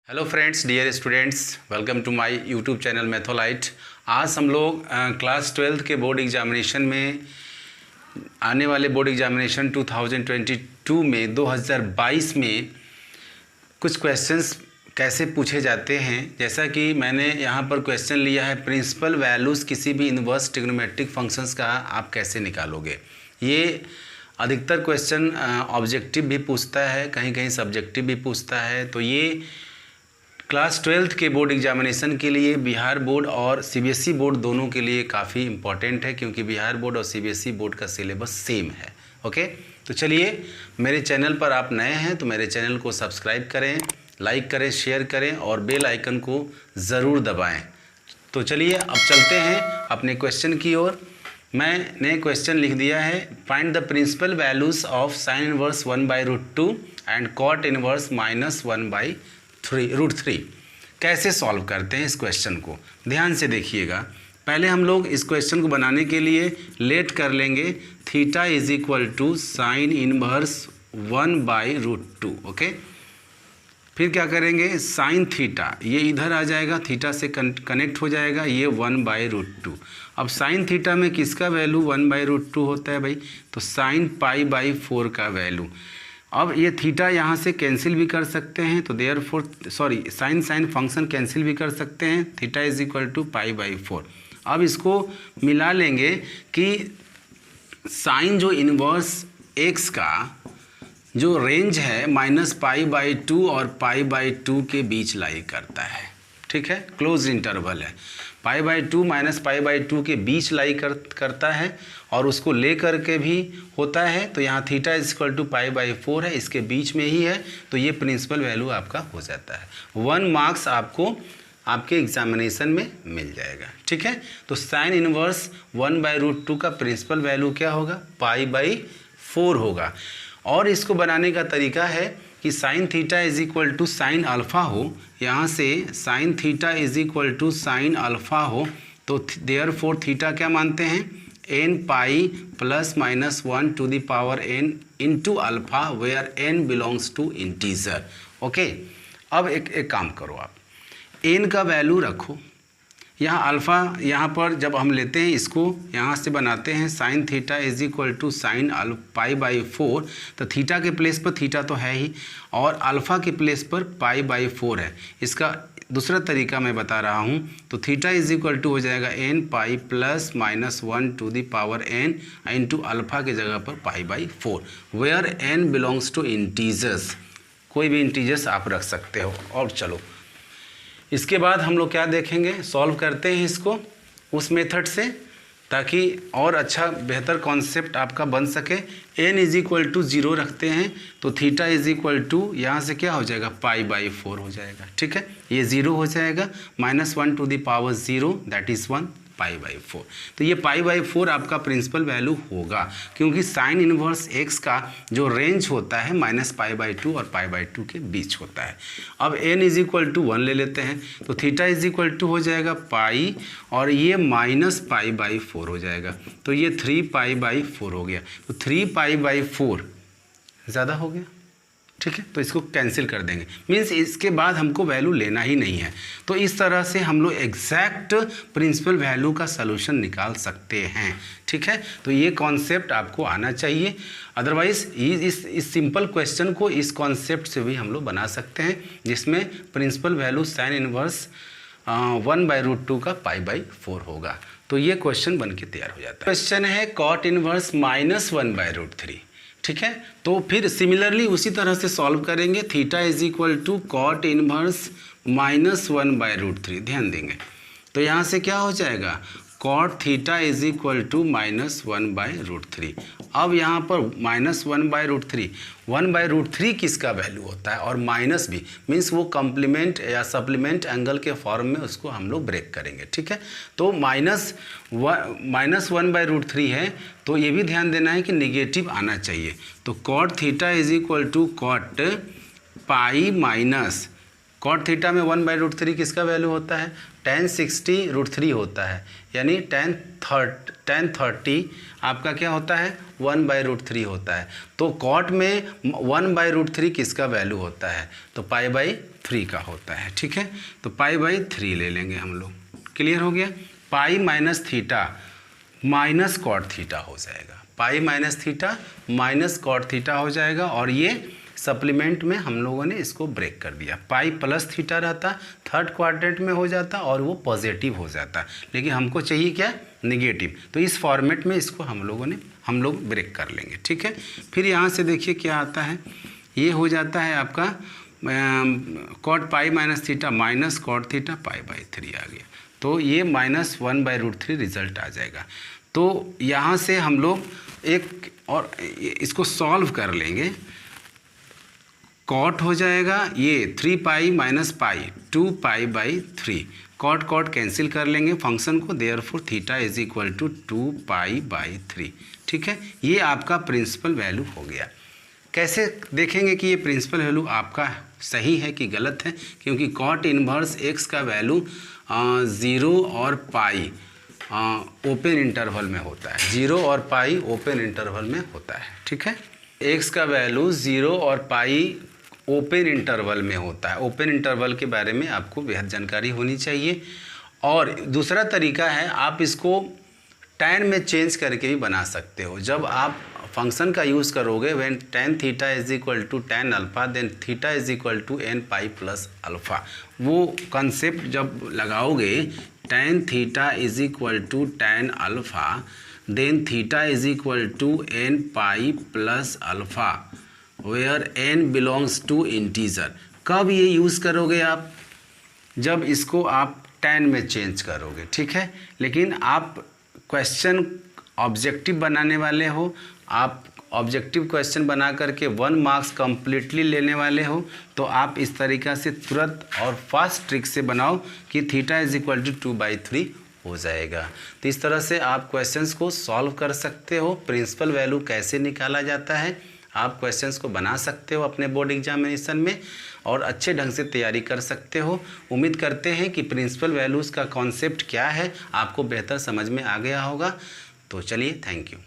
Hello friends, dear students, welcome to my YouTube channel Matholite. आज हम लोग class 12th के बोर्ड एग्जामिनेशन में आने वाले बोर्ड एग्जामिनेशन 2022 में 2022 में कुछ क्वेश्चंस कैसे पूछे जाते हैं। जैसा कि मैंने यहाँ पर क्वेश्चन लिया है, प्रिंसिपल वैल्यूज़ किसी भी इन्वर्स ट्रिग्नोमेट्रिक फंक्शंस का आप कैसे निकालोगे। ये अधिकतर क्वेश्चन ऑब्जेक्टिव भी पूछता है, कहीं कहीं सब्जेक्टिव भी पूछता है। तो ये क्लास 12th के बोर्ड एग्जामिनेशन के लिए बिहार बोर्ड और सीबीएसई बोर्ड दोनों के लिए काफ़ी इम्पॉर्टेंट है, क्योंकि बिहार बोर्ड और सीबीएसई बोर्ड का सिलेबस सेम है। ओके, तो चलिए, मेरे चैनल पर आप नए हैं तो मेरे चैनल को सब्सक्राइब करें, लाइक करें, शेयर करें और बेल आइकन को ज़रूर दबाएं। तो चलिए अब चलते हैं अपने क्वेश्चन की ओर। मैंने क्वेश्चन लिख दिया है, find the principal values of sine inverse 1/√2 and cot inverse -1/√3। कैसे सॉल्व करते हैं इस क्वेश्चन को, ध्यान से देखिएगा। पहले हम लोग इस क्वेश्चन को बनाने के लिए लेट कर लेंगे theta is equal to sine inverse 1/√2। Okay, फिर क्या करेंगे, साइन थीटा ये इधर आ जाएगा, थीटा से कनेक्ट हो जाएगा, ये 1/√2। अब साइन थीटा में किसका वैल्यू 1/√2 होता है भाई, तो साइन π/4 का वैल्यू। अब ये थीटा यहाँ से कैंसिल भी कर सकते हैं, तो देयरफॉर साइन फंक्शन कैंसिल भी कर सकते हैं, थीटा इज इक्वल टू π/4। अब इसको मिला लेंगे कि साइन जो इन्वर्स x का जो रेंज है -π/2 और π/2 के बीच लाई करता है। ठीक है, क्लोज इंटरवल है, π/2 -π/2 के बीच लाई करता है और उसको ले करके भी होता है। तो यहाँ थीटा इज इक्वल टू π/4 है, इसके बीच में ही है, तो ये प्रिंसिपल वैल्यू आपका हो जाता है। 1 मार्क्स आपको आपके एग्जामिनेशन में मिल जाएगा। ठीक है, तो साइन इनवर्स 1/√2 का प्रिंसिपल वैल्यू क्या होगा, π/4 होगा। और इसको बनाने का तरीका है कि sine theta is equal to sine alpha हो, यहाँ से sine theta is equal to sine alpha हो, तो देयरफॉर थीटा क्या मानते हैं, n π ±1 to the power n into alpha, where n belongs to integer. Okay, अब एक काम करो, आप n का वैल्यू रखो, यहाँ अल्फ़ा, यहाँ पर जब हम लेते हैं इसको यहाँ से बनाते हैं sine theta is equal to sine π/4, तो थीटा के प्लेस पर थीटा तो है ही और अल्फ़ा के प्लेस पर π/4 है। इसका दूसरा तरीका मैं बता रहा हूँ, तो थीटा इज इक्वल टू हो जाएगा n π ±1 to the power n into alpha के जगह पर π/4, where n belongs to integers. कोई भी इंटीजर्स आप रख सकते हो। और चलो, इसके बाद हम लोग क्या देखेंगे, सॉल्व करते हैं इसको उस मेथड से, ताकि और अच्छा बेहतर कॉन्सेप्ट आपका बन सके। n इज इक्वल टू 0 रखते हैं, तो थीटा इज इक्वल टू यहाँ से क्या हो जाएगा, π/4 हो जाएगा। ठीक है, ये 0 हो जाएगा, -1 to the power 0 that is 1 π/4। तो ये π/4 आपका प्रिंसिपल वैल्यू होगा, क्योंकि साइन इनवर्स x का जो रेंज होता है -π/2 और π/2 के बीच होता है। अब n इज इक्वल टू 1 ले लेते हैं, तो थीटा इज इक्वल टू हो जाएगा पाई और ये -π/4 हो जाएगा, तो ये 3π/4 हो गया। तो 3π/4 ज़्यादा हो गया। ठीक है, तो इसको कैंसिल कर देंगे, मीन्स इसके बाद हमको वैल्यू लेना ही नहीं है। तो इस तरह से हम लोग एग्जैक्ट प्रिंसिपल वैल्यू का सलूशन निकाल सकते हैं। ठीक है, तो ये कॉन्सेप्ट आपको आना चाहिए, अदरवाइज इस सिंपल क्वेश्चन को इस कॉन्सेप्ट से भी हम लोग बना सकते हैं, जिसमें प्रिंसिपल वैल्यू साइन इनवर्स 1/√2 का π/4 होगा। तो ये क्वेश्चन बन के तैयार हो जाता है। क्वेश्चन है कॉट इनवर्स -1/√3। ठीक है, तो फिर सिमिलरली उसी तरह से सॉल्व करेंगे, theta is equal to cot inverse -1/√3। ध्यान देंगे, तो यहाँ से क्या हो जाएगा, cot theta is equal to -1/√3। अब यहाँ पर -1/√3, 1/√3 किसका वैल्यू होता है, और माइनस भी, मीन्स वो कम्प्लीमेंट या सप्लीमेंट एंगल के फॉर्म में उसको हम लोग ब्रेक करेंगे। ठीक है, तो -1/√3 है, तो ये भी ध्यान देना है कि निगेटिव आना चाहिए। तो cot theta is equal to cot pi minus cot theta में 1/√3 किसका वैल्यू होता है? tan 60√3 होता है, यानी tan 30 आपका क्या होता है? 1/√3 होता है। तो कॉट में 1/√3 किसका वैल्यू होता है? तो π/3 का होता है। ठीक है, तो π/3 ले लेंगे हम लोग। क्लियर हो गया? Pi minus theta minus cot theta हो जाएगा, pi minus theta minus cot theta हो जाएगा, और ये सप्लीमेंट में हम लोगों ने इसको ब्रेक कर दिया। पाई प्लस थीटा रहता, थर्ड क्वाड्रेंट में हो जाता और वो पॉजिटिव हो जाता, लेकिन हमको चाहिए क्या? नेगेटिव। तो इस फॉर्मेट में इसको हम लोग ब्रेक कर लेंगे। ठीक है, फिर यहाँ से देखिए क्या आता है, ये हो जाता है आपका cot pi minus theta minus cot theta π/3 आ गया। तो ये -1/√3 रिजल्ट आ जाएगा। तो यहाँ से हम लोग एक और इसको सॉल्व कर लेंगे। कॉट हो जाएगा ये 3π minus pi 2π/3, cot cot cancel कर लेंगे फंक्शन को, therefore theta is equal to 2π/3। ठीक है, ये आपका प्रिंसिपल वैल्यू हो गया। कैसे देखेंगे कि ये प्रिंसिपल वैल्यू आपका सही है कि गलत है? क्योंकि कॉट इनवर्स x का वैल्यू 0 और पाई ओपन इंटरवल में होता है, 0 और पाई ओपन इंटरवल में होता है। ठीक है, x का वैल्यू 0 और पाई ओपन इंटरवल में होता है। ओपन इंटरवल के बारे में आपको बेहद जानकारी होनी चाहिए। और दूसरा तरीका है, आप इसको tan में चेंज करके भी बना सकते हो। जब आप फंक्शन का यूज़ करोगे when tan theta is equal to tan alpha then theta is equal to nπ plus alpha, वो कंसेप्ट जब लगाओगे tan theta is equal to tan alpha then theta is equal to nπ plus alpha where n belongs to integer. कब ये use करोगे आप? जब इसको आप tan में चेंज करोगे। ठीक है, लेकिन आप क्वेश्चन ऑब्जेक्टिव बनाने वाले हो, आप ऑब्जेक्टिव क्वेश्चन बना करके 1 मार्क्स कम्प्लीटली लेने वाले हो, तो आप इस तरीक़ा से तुरंत और फास्ट ट्रिक से बनाओ कि थीटा इज इक्वल टू 2/3 हो जाएगा। तो इस तरह से आप क्वेश्चंस को सॉल्व कर सकते हो। प्रिंसिपल वैल्यू कैसे निकाला जाता है आप क्वेश्चंस को बना सकते हो अपने बोर्ड एग्जामिनेशन में, और अच्छे ढंग से तैयारी कर सकते हो। उम्मीद करते हैं कि प्रिंसिपल वैल्यूज़ का कॉन्सेप्ट क्या है आपको बेहतर समझ में आ गया होगा। तो चलिए, थैंक यू।